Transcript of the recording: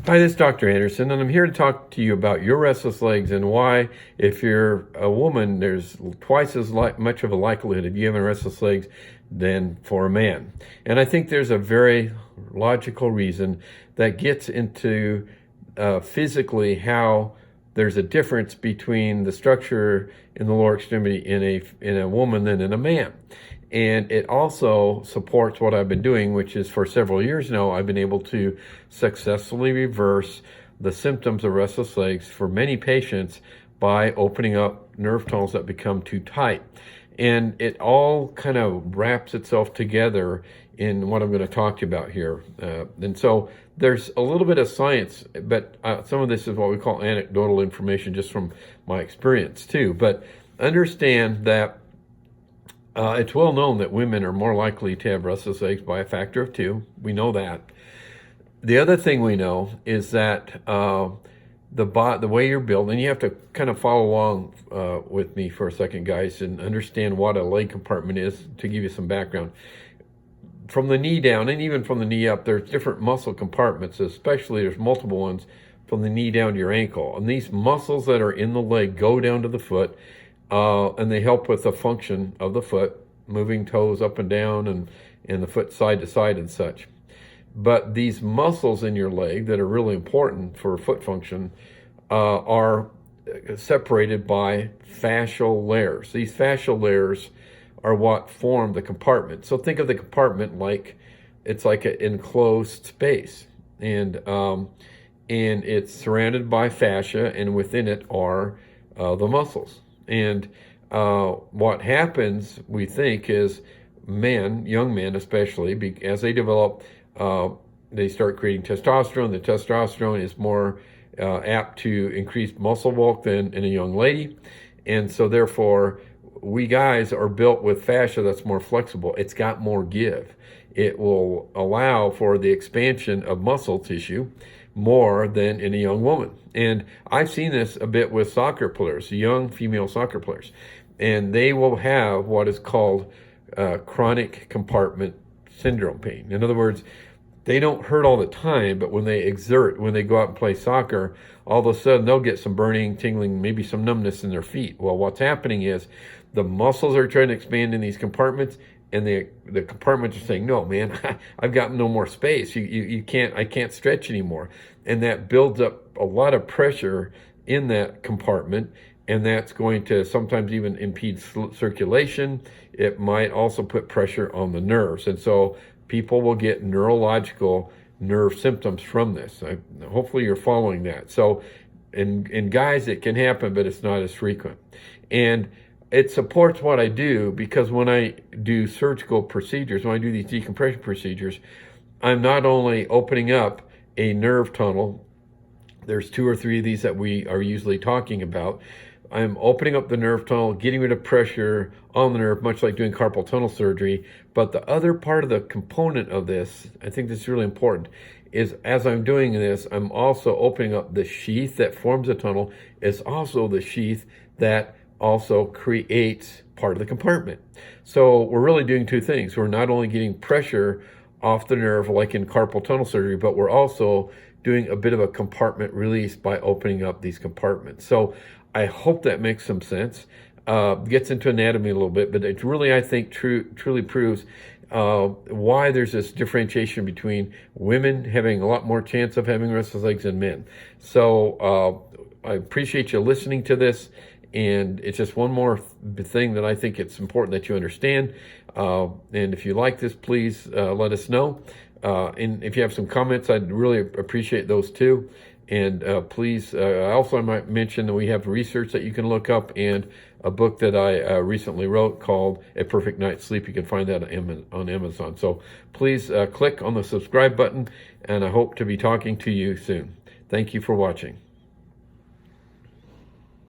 Hi, this is Dr. Anderson, and I'm here to talk to you about your restless legs and why, if you're a woman, there's twice as much of a likelihood of you having restless legs than for a man. And I think there's a very logical reason that gets into physically how there's a difference between the structure in the lower extremity in a woman than in a man. And it also supports what I've been doing, which is for several years now, I've been able to successfully reverse the symptoms of restless legs for many patients by opening up nerve tunnels that become too tight. And it all kind of wraps itself together in what I'm going to talk to you about here. And so there's a little bit of science, but some of this is what we call anecdotal information just from my experience too. But understand that it's well known that women are more likely to have restless legs by a factor of 2. We know that. The other thing we know is that the way you're built, and you have to kind of follow along with me for a second, guys, and understand what a leg compartment is to give you some background. From the knee down, and even from the knee up, there's different muscle compartments, especially there's multiple ones from the knee down to your ankle. And these muscles that are in the leg go down to the foot, and they help with the function of the foot, moving toes up and down and the foot side to side and such. But these muscles in your leg that are really important for foot function are separated by fascial layers. These fascial layers are what form the compartment. So think of the compartment like it's like an enclosed space, and it's surrounded by fascia, and within it are the muscles. And what happens, we think, is young men especially, as they develop, they start creating testosterone. The testosterone is more apt to increase muscle bulk than in a young lady. And so therefore, we guys are built with fascia that's more flexible. It's got more give. It will allow for the expansion of muscle tissue more than in a young woman. And I've seen this a bit with soccer players, young female soccer players, and they will have what is called chronic compartment syndrome pain. In other words, they don't hurt all the time, but when they go out and play soccer, all of a sudden they'll get some burning, tingling, maybe some numbness in their feet. Well, what's happening is the muscles are trying to expand in these compartments, and the compartments are saying, no, man, I've got no more space. I can't stretch anymore. And that builds up a lot of pressure in that compartment, and that's going to sometimes even impede circulation. It might also put pressure on the nerves. And so people will get neurological nerve symptoms from this. Hopefully you're following that. So in guys, it can happen, but it's not as frequent. And it supports what I do, because when I do surgical procedures, when I do these decompression procedures, I'm not only opening up a nerve tunnel. There's 2 or 3 of these that we are usually talking about. I'm opening up the nerve tunnel, getting rid of pressure on the nerve, much like doing carpal tunnel surgery. But the other part of the component of this, I think this is really important, is as I'm doing this, I'm also opening up the sheath that forms the tunnel. Is also the sheath that also creates part of the compartment. So we're really doing 2 things. We're not only getting pressure off the nerve like in carpal tunnel surgery, but we're also doing a bit of a compartment release by opening up these compartments. So I hope that makes some sense. Gets into anatomy a little bit, but it really, I think, truly proves why there's this differentiation between women having a lot more chance of having restless legs than men. So I appreciate you listening to this. And it's just one more thing that I think it's important that you understand. And if you like this, please let us know. And if you have some comments, I'd really appreciate those too. And please, also I might mention that we have research that you can look up, and a book that I recently wrote called A Perfect Night's Sleep. You can find that on Amazon. So please click on the subscribe button, and I hope to be talking to you soon. Thank you for watching.